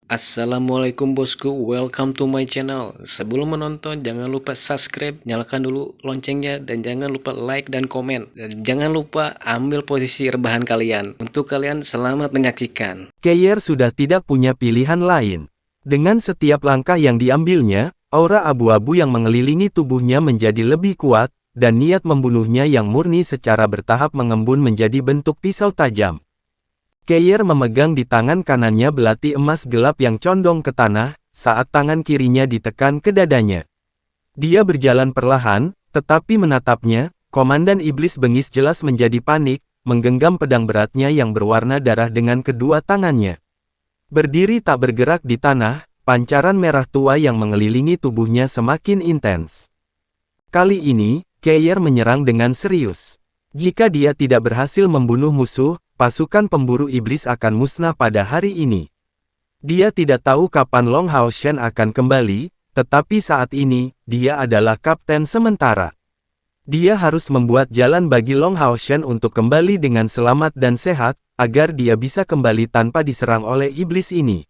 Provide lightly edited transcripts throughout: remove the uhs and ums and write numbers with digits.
Assalamualaikum bosku, welcome to my channel. Sebelum menonton, jangan lupa subscribe, nyalakan dulu loncengnya, dan jangan lupa like dan komen. Dan jangan lupa ambil posisi rebahan kalian. Untuk kalian, selamat menyaksikan. Keyer sudah tidak punya pilihan lain. Dengan setiap langkah yang diambilnya, aura abu-abu yang mengelilingi tubuhnya menjadi lebih kuat, dan niat membunuhnya yang murni secara bertahap mengembun menjadi bentuk pisau tajam. Keyer memegang di tangan kanannya belati emas gelap yang condong ke tanah, saat tangan kirinya ditekan ke dadanya. Dia berjalan perlahan, tetapi menatapnya, Komandan Iblis Bengis jelas menjadi panik, menggenggam pedang beratnya yang berwarna darah dengan kedua tangannya. Berdiri tak bergerak di tanah, pancaran merah tua yang mengelilingi tubuhnya semakin intens. Kali ini, Keyer menyerang dengan serius. Jika dia tidak berhasil membunuh musuh, pasukan pemburu iblis akan musnah pada hari ini. Dia tidak tahu kapan Long Hao Shen akan kembali, tetapi saat ini, dia adalah kapten sementara. Dia harus membuat jalan bagi Long Hao Shen untuk kembali dengan selamat dan sehat, agar dia bisa kembali tanpa diserang oleh iblis ini.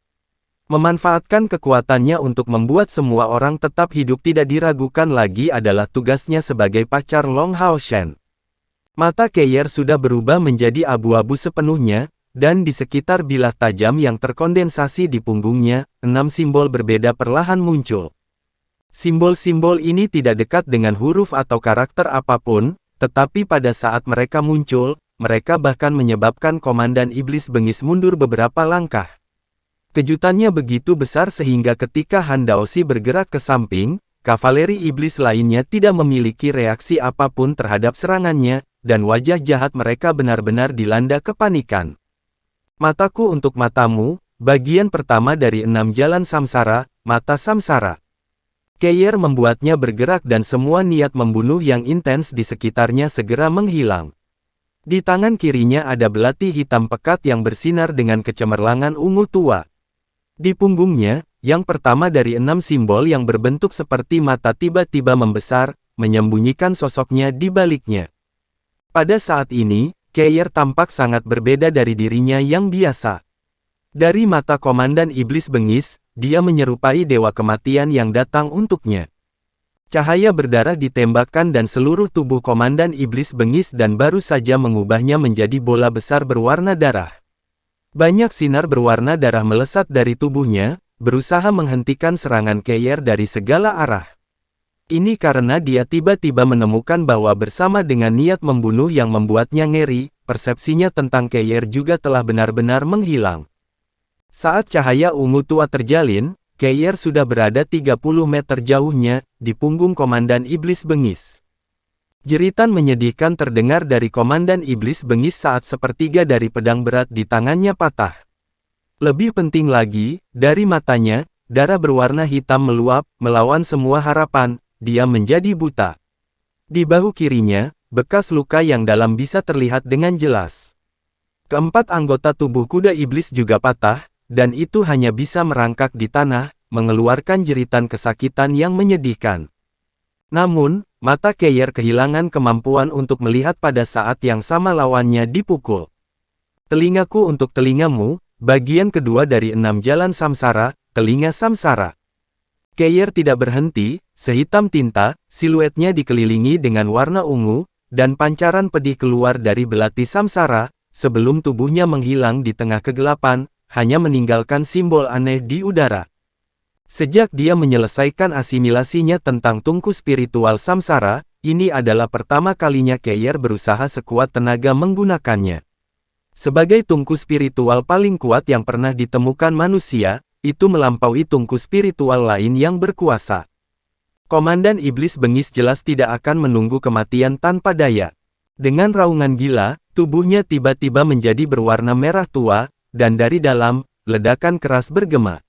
Memanfaatkan kekuatannya untuk membuat semua orang tetap hidup tidak diragukan lagi adalah tugasnya sebagai pacar Long Hao Shen. Mata Keyer sudah berubah menjadi abu-abu sepenuhnya, dan di sekitar bilah tajam yang terkondensasi di punggungnya, 6 simbol berbeda perlahan muncul. Simbol-simbol ini tidak dekat dengan huruf atau karakter apapun, tetapi pada saat mereka muncul, mereka bahkan menyebabkan Komandan Iblis Bengis mundur beberapa langkah. Kejutannya begitu besar sehingga ketika Han Daoxi bergerak ke samping, kavaleri iblis lainnya tidak memiliki reaksi apapun terhadap serangannya, dan wajah jahat mereka benar-benar dilanda kepanikan. Mataku untuk matamu, bagian pertama dari 6 jalan samsara, mata samsara. Keyer membuatnya bergerak dan semua niat membunuh yang intens di sekitarnya segera menghilang. Di tangan kirinya ada belati hitam pekat yang bersinar dengan kecemerlangan ungu tua. Di punggungnya, yang pertama dari 6 simbol yang berbentuk seperti mata tiba-tiba membesar, menyembunyikan sosoknya di baliknya. Pada saat ini, Keyer tampak sangat berbeda dari dirinya yang biasa. Dari mata Komandan Iblis Bengis, dia menyerupai dewa kematian yang datang untuknya. Cahaya berdarah ditembakkan dan seluruh tubuh Komandan Iblis Bengis dan baru saja mengubahnya menjadi bola besar berwarna darah. Banyak sinar berwarna darah melesat dari tubuhnya, berusaha menghentikan serangan Keyer dari segala arah. Ini karena dia tiba-tiba menemukan bahwa bersama dengan niat membunuh yang membuatnya ngeri, persepsinya tentang Keyer juga telah benar-benar menghilang. Saat cahaya ungu tua terjalin, Keyer sudah berada 30 meter jauhnya, di punggung Komandan Iblis Bengis. Jeritan menyedihkan terdengar dari Komandan Iblis Bengis saat sepertiga dari pedang berat di tangannya patah. Lebih penting lagi, dari matanya, darah berwarna hitam meluap, melawan semua harapan. Dia menjadi buta. Di bahu kirinya, bekas luka yang dalam bisa terlihat dengan jelas. Keempat anggota tubuh kuda iblis juga patah, dan itu hanya bisa merangkak di tanah, mengeluarkan jeritan kesakitan yang menyedihkan. Namun, mata Keyer kehilangan kemampuan untuk melihat pada saat yang sama lawannya dipukul. Telingaku untuk telingamu, bagian kedua dari 6 jalan samsara, telinga samsara. Keyer tidak berhenti, sehitam tinta, siluetnya dikelilingi dengan warna ungu, dan pancaran pedih keluar dari belati samsara, sebelum tubuhnya menghilang di tengah kegelapan, hanya meninggalkan simbol aneh di udara. Sejak dia menyelesaikan asimilasinya tentang tungku spiritual samsara, ini adalah pertama kalinya Keyer berusaha sekuat tenaga menggunakannya. Sebagai tungku spiritual paling kuat yang pernah ditemukan manusia, itu melampaui tungku spiritual lain yang berkuasa. Komandan Iblis Bengis jelas tidak akan menunggu kematian tanpa daya. Dengan raungan gila, tubuhnya tiba-tiba menjadi berwarna merah tua, dan dari dalam, ledakan keras bergema.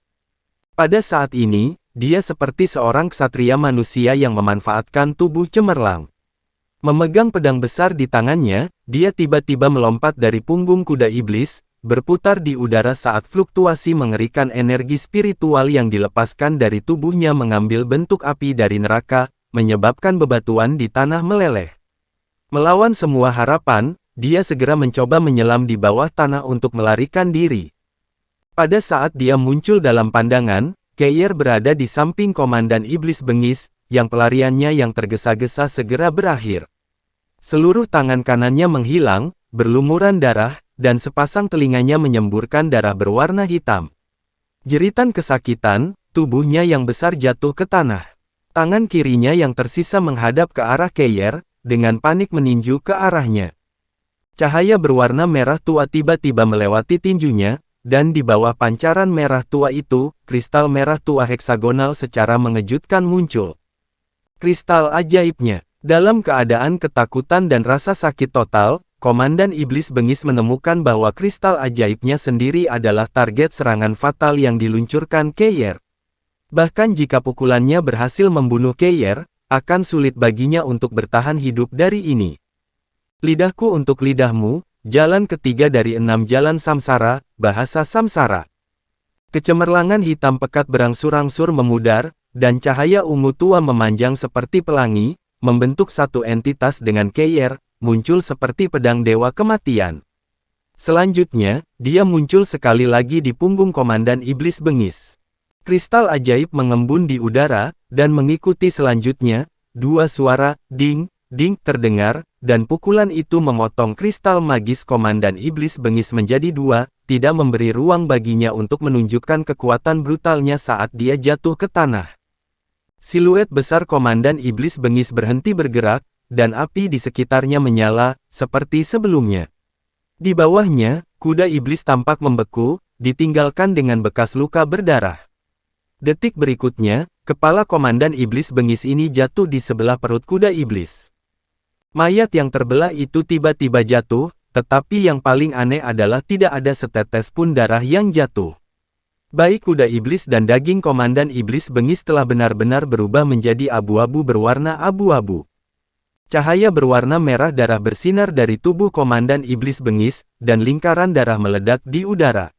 Pada saat ini, dia seperti seorang ksatria manusia yang memanfaatkan tubuh cemerlang. Memegang pedang besar di tangannya, dia tiba-tiba melompat dari punggung kuda iblis, berputar di udara saat fluktuasi mengerikan energi spiritual yang dilepaskan dari tubuhnya mengambil bentuk api dari neraka, menyebabkan bebatuan di tanah meleleh. Melawan semua harapan, dia segera mencoba menyelam di bawah tanah untuk melarikan diri. Pada saat dia muncul dalam pandangan, Keir berada di samping Komandan Iblis Bengis, yang pelariannya yang tergesa-gesa segera berakhir. Seluruh tangan kanannya menghilang, berlumuran darah, dan sepasang telinganya menyemburkan darah berwarna hitam. Jeritan kesakitan, tubuhnya yang besar jatuh ke tanah. Tangan kirinya yang tersisa menghadap ke arah Keir, dengan panik meninju ke arahnya. Cahaya berwarna merah tua tiba-tiba melewati tinjunya, dan di bawah pancaran merah tua itu, kristal merah tua heksagonal secara mengejutkan muncul. Kristal ajaibnya. Dalam keadaan ketakutan dan rasa sakit total, Komandan Iblis Bengis menemukan bahwa kristal ajaibnya sendiri adalah target serangan fatal yang diluncurkan Keir. Bahkan jika pukulannya berhasil membunuh Keir, akan sulit baginya untuk bertahan hidup dari ini. Lidahku untuk lidahmu, jalan ketiga dari 6 jalan samsara, bahasa samsara. Kecemerlangan hitam pekat berangsur-angsur memudar, dan cahaya ungu tua memanjang seperti pelangi, membentuk satu entitas dengan Keir, muncul seperti pedang dewa kematian. Selanjutnya, dia muncul sekali lagi di punggung Komandan Iblis Bengis. Kristal ajaib mengembun di udara, dan mengikuti selanjutnya, dua suara, ding, ding terdengar, dan pukulan itu memotong kristal magis Komandan Iblis Bengis menjadi dua, tidak memberi ruang baginya untuk menunjukkan kekuatan brutalnya saat dia jatuh ke tanah. Siluet besar Komandan Iblis Bengis berhenti bergerak, dan api di sekitarnya menyala, seperti sebelumnya. Di bawahnya, kuda iblis tampak membeku, ditinggalkan dengan bekas luka berdarah. Detik berikutnya, kepala Komandan Iblis Bengis ini jatuh di sebelah perut kuda iblis. Mayat yang terbelah itu tiba-tiba jatuh, tetapi yang paling aneh adalah tidak ada setetes pun darah yang jatuh. Baik kuda iblis dan daging Komandan Iblis Bengis telah benar-benar berubah menjadi abu-abu berwarna abu-abu. Cahaya berwarna merah darah bersinar dari tubuh Komandan Iblis Bengis, dan lingkaran darah meledak di udara.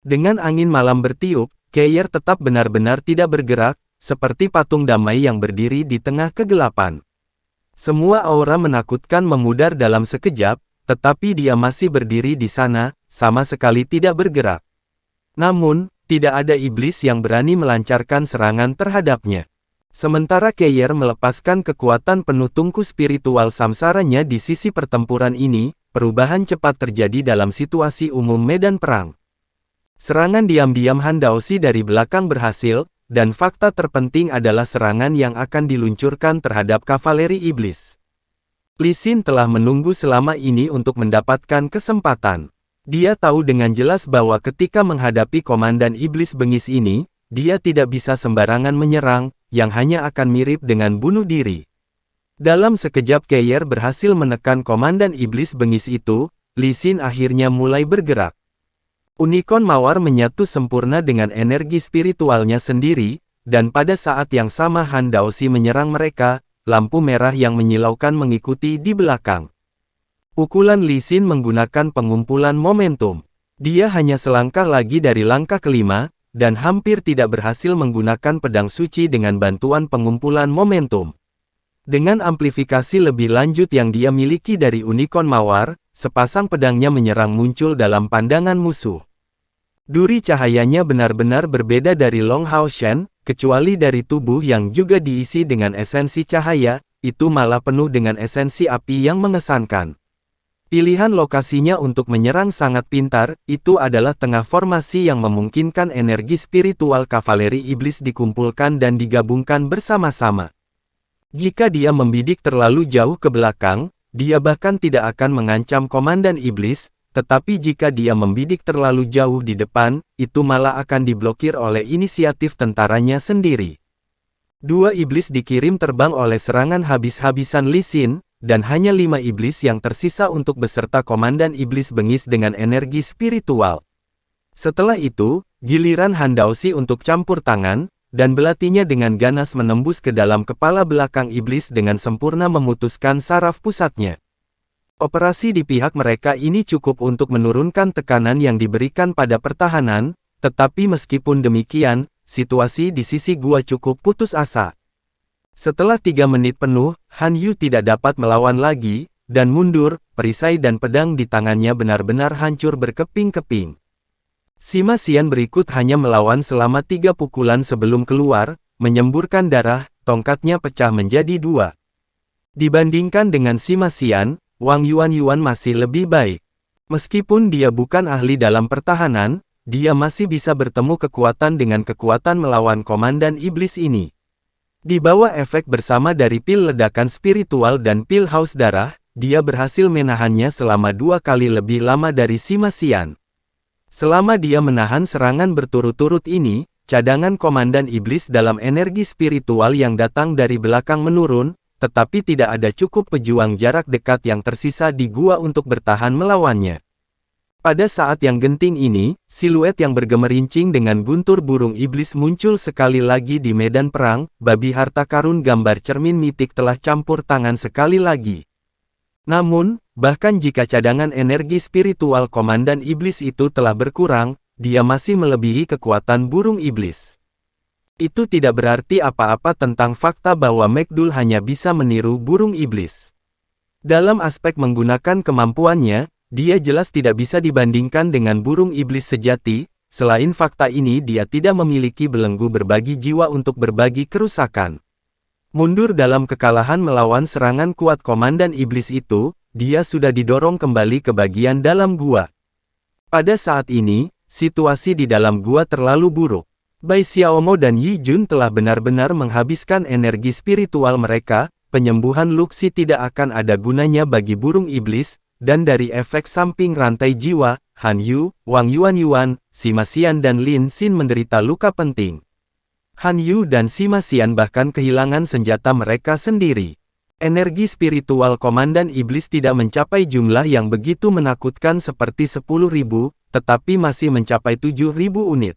Dengan angin malam bertiup, Keir tetap benar-benar tidak bergerak, seperti patung damai yang berdiri di tengah kegelapan. Semua aura menakutkan memudar dalam sekejap, tetapi dia masih berdiri di sana, sama sekali tidak bergerak. Namun, tidak ada iblis yang berani melancarkan serangan terhadapnya. Sementara Keir melepaskan kekuatan penuh tungku spiritual samsaranya di sisi pertempuran ini, perubahan cepat terjadi dalam situasi umum medan perang. Serangan diam-diam Handaoshi dari belakang berhasil, dan fakta terpenting adalah serangan yang akan diluncurkan terhadap kavaleri iblis. Li Xin telah menunggu selama ini untuk mendapatkan kesempatan. Dia tahu dengan jelas bahwa ketika menghadapi Komandan Iblis Bengis ini, dia tidak bisa sembarangan menyerang, yang hanya akan mirip dengan bunuh diri. Dalam sekejap Keir berhasil menekan Komandan Iblis Bengis itu, Li Xin akhirnya mulai bergerak. Unicorn Mawar menyatu sempurna dengan energi spiritualnya sendiri, dan pada saat yang sama Handaoshi menyerang mereka, lampu merah yang menyilaukan mengikuti di belakang. Pukulan Li Xin menggunakan pengumpulan momentum. Dia hanya selangkah lagi dari langkah kelima, dan hampir tidak berhasil menggunakan pedang suci dengan bantuan pengumpulan momentum. Dengan amplifikasi lebih lanjut yang dia miliki dari Unicorn Mawar, sepasang pedangnya menyerang muncul dalam pandangan musuh. Duri cahayanya benar-benar berbeda dari Long Hao Shen, kecuali dari tubuh yang juga diisi dengan esensi cahaya, itu malah penuh dengan esensi api yang mengesankan. Pilihan lokasinya untuk menyerang sangat pintar, itu adalah tengah formasi yang memungkinkan energi spiritual kavaleri iblis dikumpulkan dan digabungkan bersama-sama. Jika dia membidik terlalu jauh ke belakang, dia bahkan tidak akan mengancam Komandan Iblis, tetapi jika dia membidik terlalu jauh di depan, itu malah akan diblokir oleh inisiatif tentaranya sendiri. Dua iblis dikirim terbang oleh serangan habis-habisan Li Xin, dan hanya 5 iblis yang tersisa untuk beserta Komandan Iblis Bengis dengan energi spiritual. Setelah itu, giliran Handaoshi untuk campur tangan, dan belatinya dengan ganas menembus ke dalam kepala belakang iblis dengan sempurna memutuskan saraf pusatnya. Operasi di pihak mereka ini cukup untuk menurunkan tekanan yang diberikan pada pertahanan, tetapi meskipun demikian, situasi di sisi gua cukup putus asa. Setelah 3 menit penuh, Han Yu tidak dapat melawan lagi, dan mundur, perisai dan pedang di tangannya benar-benar hancur berkeping-keping. Sima Xian berikut hanya melawan selama 3 pukulan sebelum keluar, menyemburkan darah, tongkatnya pecah menjadi 2. Dibandingkan dengan Sima Xian, Wang Yuanyuan masih lebih baik. Meskipun dia bukan ahli dalam pertahanan, dia masih bisa bertemu kekuatan dengan kekuatan melawan komandan iblis ini. Di bawah efek bersama dari pil ledakan spiritual dan pil haus darah, dia berhasil menahannya selama 2 kali lebih lama dari Sima Xian. Selama dia menahan serangan berturut-turut ini, cadangan komandan iblis dalam energi spiritual yang datang dari belakang menurun, tetapi tidak ada cukup pejuang jarak dekat yang tersisa di gua untuk bertahan melawannya. Pada saat yang genting ini, siluet yang bergemerincing dengan guntur burung iblis muncul sekali lagi di medan perang. Babi harta karun gambar cermin mitik telah campur tangan sekali lagi. Namun, bahkan jika cadangan energi spiritual komandan iblis itu telah berkurang, dia masih melebihi kekuatan burung iblis. Itu tidak berarti apa-apa tentang fakta bahwa McDull hanya bisa meniru burung iblis. Dalam aspek menggunakan kemampuannya, dia jelas tidak bisa dibandingkan dengan burung iblis sejati. Selain fakta ini, dia tidak memiliki belenggu berbagi jiwa untuk berbagi kerusakan. Mundur dalam kekalahan melawan serangan kuat komandan iblis itu, dia sudah didorong kembali ke bagian dalam gua. Pada saat ini, situasi di dalam gua terlalu buruk. Bai Xiaomo dan Yi Jun telah benar-benar menghabiskan energi spiritual mereka. Penyembuhan Luxi tidak akan ada gunanya bagi burung iblis. Dan dari efek samping rantai jiwa, Han Yu, Wang Yuanyuan, Sima Xian dan Lin Xin menderita luka penting. Han Yu dan Sima Xian bahkan kehilangan senjata mereka sendiri. Energi spiritual komandan iblis tidak mencapai jumlah yang begitu menakutkan seperti 10.000, tetapi masih mencapai 7.000 unit.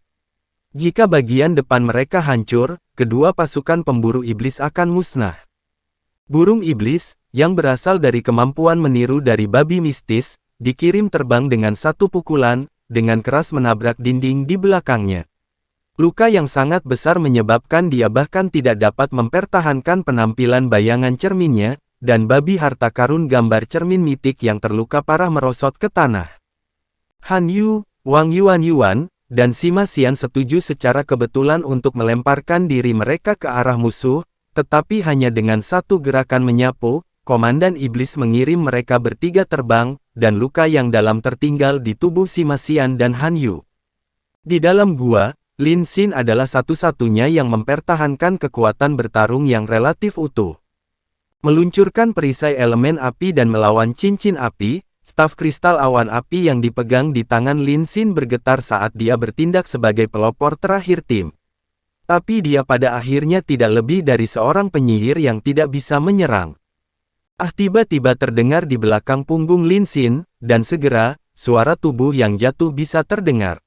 Jika bagian depan mereka hancur, kedua pasukan pemburu iblis akan musnah. Burung iblis, yang berasal dari kemampuan meniru dari babi mistis, dikirim terbang dengan satu pukulan, dengan keras menabrak dinding di belakangnya. Luka yang sangat besar menyebabkan dia bahkan tidak dapat mempertahankan penampilan bayangan cerminnya, dan babi harta karun gambar cermin mitik yang terluka parah merosot ke tanah. Han Yu, Wang Yuanyuan, dan Sima Xian setuju secara kebetulan untuk melemparkan diri mereka ke arah musuh, tetapi hanya dengan satu gerakan menyapu, komandan iblis mengirim mereka bertiga terbang, dan luka yang dalam tertinggal di tubuh Sima Xian dan Han Yu. Di dalam gua, Lin Xin adalah satu-satunya yang mempertahankan kekuatan bertarung yang relatif utuh. Meluncurkan perisai elemen api dan melawan cincin api, staf kristal awan api yang dipegang di tangan Lin Xin bergetar saat dia bertindak sebagai pelopor terakhir tim. Tapi dia pada akhirnya tidak lebih dari seorang penyihir yang tidak bisa menyerang. Tiba-tiba terdengar di belakang punggung Lin Xin, dan segera, suara tubuh yang jatuh bisa terdengar.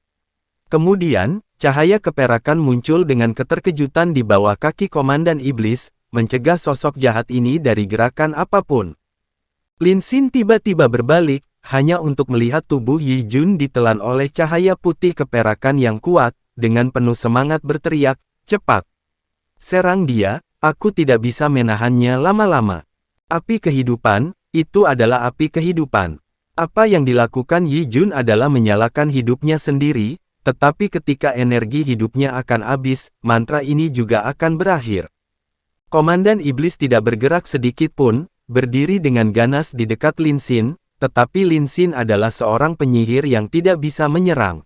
Kemudian, cahaya keperakan muncul dengan keterkejutan di bawah kaki komandan iblis, mencegah sosok jahat ini dari gerakan apapun. Lin Xin tiba-tiba berbalik, hanya untuk melihat tubuh Yi Jun ditelan oleh cahaya putih keperakan yang kuat, dengan penuh semangat berteriak, "Cepat! Serang dia, aku tidak bisa menahannya lama-lama." Api kehidupan, itu adalah api kehidupan. Apa yang dilakukan Yi Jun adalah menyalakan hidupnya sendiri, tetapi ketika energi hidupnya akan habis, mantra ini juga akan berakhir. Komandan iblis tidak bergerak sedikit pun, berdiri dengan ganas di dekat Lin Xin, tetapi Lin Xin adalah seorang penyihir yang tidak bisa menyerang.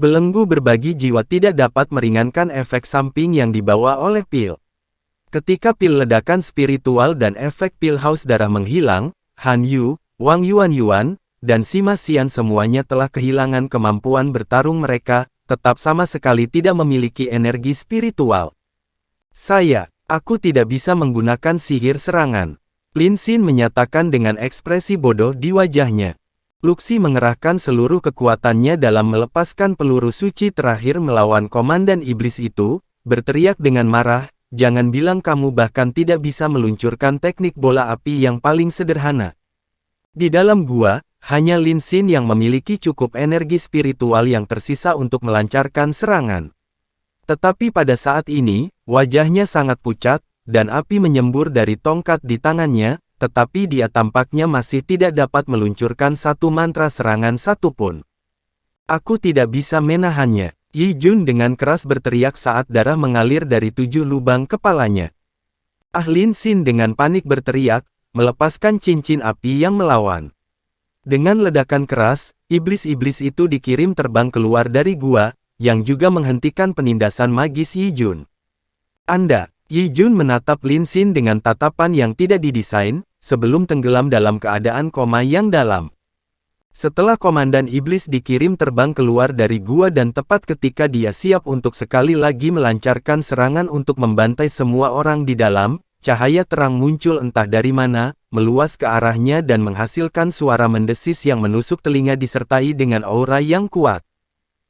Belenggu berbagi jiwa tidak dapat meringankan efek samping yang dibawa oleh pil. Ketika pil ledakan spiritual dan efek pil haus darah menghilang, Han Yu, Wang Yuanyuan, dan Sima Xian semuanya telah kehilangan kemampuan bertarung mereka, tetap sama sekali tidak memiliki energi spiritual. Aku tidak bisa menggunakan sihir serangan. Lin Xin menyatakan dengan ekspresi bodoh di wajahnya. Luxi mengerahkan seluruh kekuatannya dalam melepaskan peluru suci terakhir melawan komandan iblis itu, berteriak dengan marah, "Jangan bilang kamu bahkan tidak bisa meluncurkan teknik bola api yang paling sederhana." Di dalam gua, hanya Lin Xin yang memiliki cukup energi spiritual yang tersisa untuk melancarkan serangan. Tetapi pada saat ini, wajahnya sangat pucat, dan api menyembur dari tongkat di tangannya, tetapi dia tampaknya masih tidak dapat meluncurkan satu mantra serangan satupun. Aku tidak bisa menahannya. Yi Jun dengan keras berteriak saat darah mengalir dari 7 lubang kepalanya. Ah Lin Xin dengan panik berteriak, melepaskan cincin api yang melawan. Dengan ledakan keras, iblis-iblis itu dikirim terbang keluar dari gua, yang juga menghentikan penindasan magis Yi Jun. Anda, Yi Jun menatap Lin Xin dengan tatapan yang tidak didesain, sebelum tenggelam dalam keadaan koma yang dalam. Setelah Komandan Iblis dikirim terbang keluar dari gua dan tepat ketika dia siap untuk sekali lagi melancarkan serangan untuk membantai semua orang di dalam, cahaya terang muncul entah dari mana, meluas ke arahnya dan menghasilkan suara mendesis yang menusuk telinga disertai dengan aura yang kuat.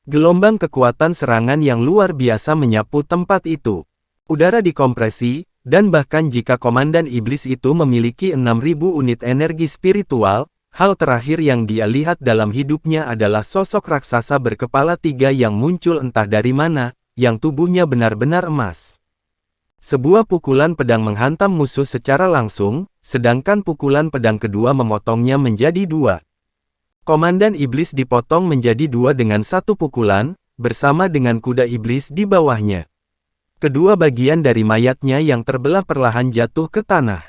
Gelombang kekuatan serangan yang luar biasa menyapu tempat itu. Udara dikompresi, dan bahkan jika Komandan Iblis itu memiliki 6.000 unit energi spiritual, hal terakhir yang dia lihat dalam hidupnya adalah sosok raksasa berkepala 3 yang muncul entah dari mana, yang tubuhnya benar-benar emas. Sebuah pukulan pedang menghantam musuh secara langsung, sedangkan pukulan pedang kedua memotongnya menjadi 2. Komandan Iblis dipotong menjadi 2 dengan 1 pukulan, bersama dengan kuda iblis di bawahnya. Kedua bagian dari mayatnya yang terbelah perlahan jatuh ke tanah.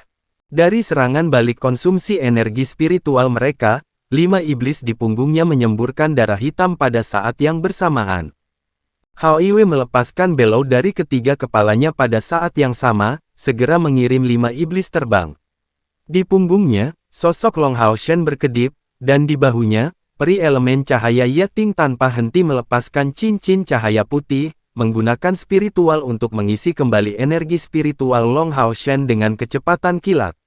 Dari serangan balik konsumsi energi spiritual mereka, 5 iblis di punggungnya menyemburkan darah hitam pada saat yang bersamaan. Hao Iwe melepaskan belau dari ketiga kepalanya pada saat yang sama, segera mengirim 5 iblis terbang. Di punggungnya, sosok Long Hao Shen berkedip, dan di bahunya, peri elemen cahaya Yating tanpa henti melepaskan cincin cahaya putih, menggunakan spiritual untuk mengisi kembali energi spiritual Long Hao Shen dengan kecepatan kilat.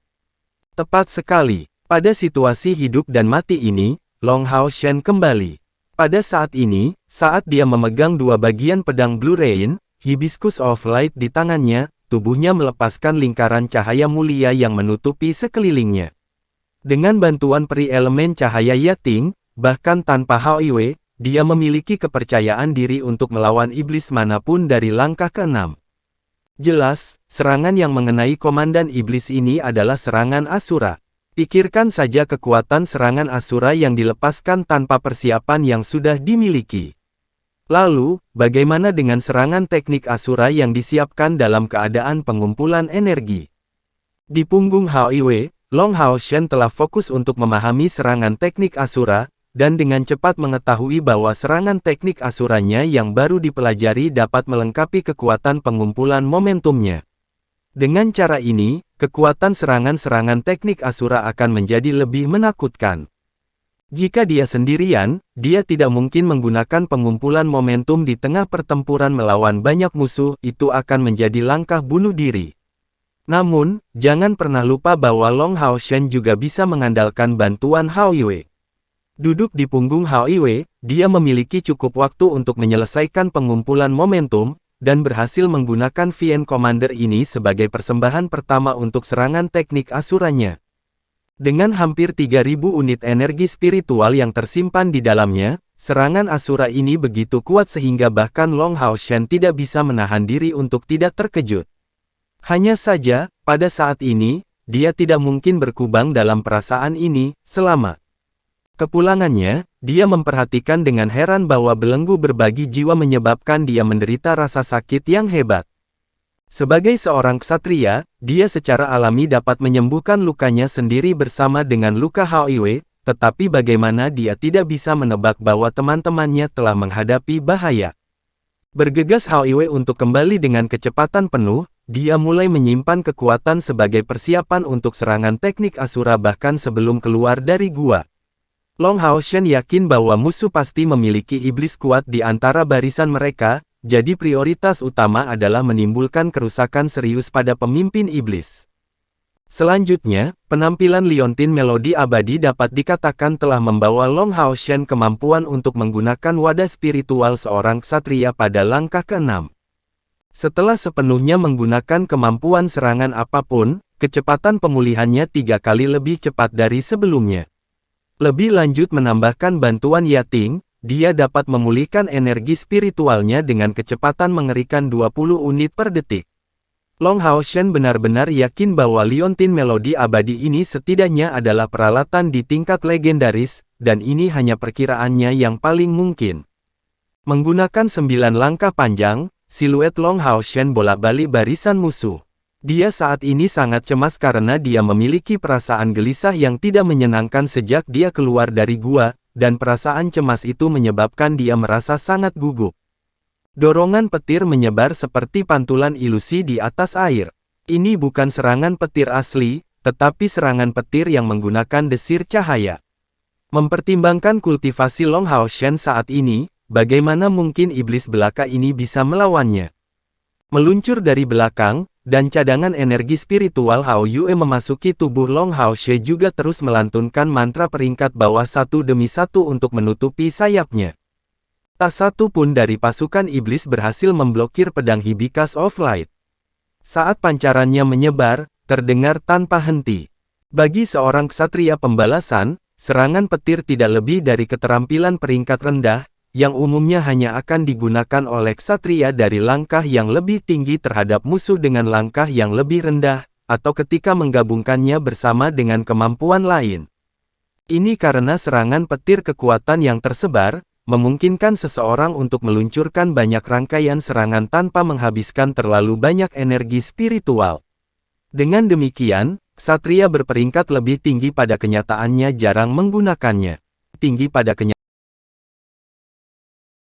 Tepat sekali, pada situasi hidup dan mati ini, Long Hao Shen kembali. Pada saat ini, saat dia memegang 2 bagian pedang Blue Rain, Hibiscus of Light di tangannya, tubuhnya melepaskan lingkaran cahaya mulia yang menutupi sekelilingnya. Dengan bantuan peri elemen cahaya Yating, bahkan tanpa Hao Iwe, dia memiliki kepercayaan diri untuk melawan iblis manapun dari langkah ke-6. Jelas, serangan yang mengenai Komandan Iblis ini adalah serangan Asura. Pikirkan saja kekuatan serangan Asura yang dilepaskan tanpa persiapan yang sudah dimiliki. Lalu, bagaimana dengan serangan teknik Asura yang disiapkan dalam keadaan pengumpulan energi? Di punggung Hao Iwe, Long Hao Shen telah fokus untuk memahami serangan teknik Asura, dan dengan cepat mengetahui bahwa serangan teknik Asuranya yang baru dipelajari dapat melengkapi kekuatan pengumpulan momentumnya. Dengan cara ini, kekuatan serangan-serangan teknik Asura akan menjadi lebih menakutkan. Jika dia sendirian, dia tidak mungkin menggunakan pengumpulan momentum di tengah pertempuran melawan banyak musuh, itu akan menjadi langkah bunuh diri. Namun, jangan pernah lupa bahwa Long Hao Shen juga bisa mengandalkan bantuan Hao Iwe. Duduk di punggung Hao Iwe, dia memiliki cukup waktu untuk menyelesaikan pengumpulan momentum, dan berhasil menggunakan Vien Commander ini sebagai persembahan pertama untuk serangan teknik Asuranya. Dengan hampir 3.000 unit energi spiritual yang tersimpan di dalamnya, serangan Asura ini begitu kuat sehingga bahkan Long Hao Shen tidak bisa menahan diri untuk tidak terkejut. Hanya saja, pada saat ini, dia tidak mungkin berkubang dalam perasaan ini, selama kepulangannya, dia memperhatikan dengan heran bahwa belenggu berbagi jiwa menyebabkan dia menderita rasa sakit yang hebat. Sebagai seorang ksatria, dia secara alami dapat menyembuhkan lukanya sendiri bersama dengan luka Hao Iwe, tetapi bagaimana dia tidak bisa menebak bahwa teman-temannya telah menghadapi bahaya. Bergegas Hao Iwe untuk kembali dengan kecepatan penuh, dia mulai menyimpan kekuatan sebagai persiapan untuk serangan teknik Asura bahkan sebelum keluar dari gua. Long Hao Shen yakin bahwa musuh pasti memiliki iblis kuat di antara barisan mereka, jadi prioritas utama adalah menimbulkan kerusakan serius pada pemimpin iblis. Selanjutnya, penampilan Liontin Melodi Abadi dapat dikatakan telah membawa Long Hao Shen kemampuan untuk menggunakan wadah spiritual seorang ksatria pada langkah ke-6. Setelah sepenuhnya menggunakan kemampuan serangan apapun, kecepatan pemulihannya 3 kali lebih cepat dari sebelumnya. Lebih lanjut menambahkan bantuan Yating, dia dapat memulihkan energi spiritualnya dengan kecepatan mengerikan 20 unit per detik. Long Hao Shen benar-benar yakin bahwa Liontin Melodi Abadi ini setidaknya adalah peralatan di tingkat legendaris, dan ini hanya perkiraannya yang paling mungkin. Menggunakan 9 langkah panjang, siluet Long Hao Shen bolak-balik barisan musuh. Dia saat ini sangat cemas karena dia memiliki perasaan gelisah yang tidak menyenangkan sejak dia keluar dari gua, dan perasaan cemas itu menyebabkan dia merasa sangat gugup. Dorongan petir menyebar seperti pantulan ilusi di atas air. Ini bukan serangan petir asli, tetapi serangan petir yang menggunakan desir cahaya. Mempertimbangkan kultivasi Long Hao Shen saat ini, bagaimana mungkin iblis belaka ini bisa melawannya? Meluncur dari belakang, dan cadangan energi spiritual Hao Yue memasuki tubuh Long Hao She juga terus melantunkan mantra peringkat bawah satu demi satu untuk menutupi sayapnya. Tak satu pun dari pasukan iblis berhasil memblokir pedang Hibiscus of Light. Saat pancarannya menyebar, terdengar tanpa henti. Bagi seorang ksatria pembalasan, serangan petir tidak lebih dari keterampilan peringkat rendah, yang umumnya hanya akan digunakan oleh ksatria dari langkah yang lebih tinggi terhadap musuh dengan langkah yang lebih rendah, atau ketika menggabungkannya bersama dengan kemampuan lain. Ini karena serangan petir kekuatan yang tersebar, memungkinkan seseorang untuk meluncurkan banyak rangkaian serangan tanpa menghabiskan terlalu banyak energi spiritual. Dengan demikian, ksatria berperingkat lebih tinggi pada kenyataannya jarang menggunakannya. Tinggi pada kenyataan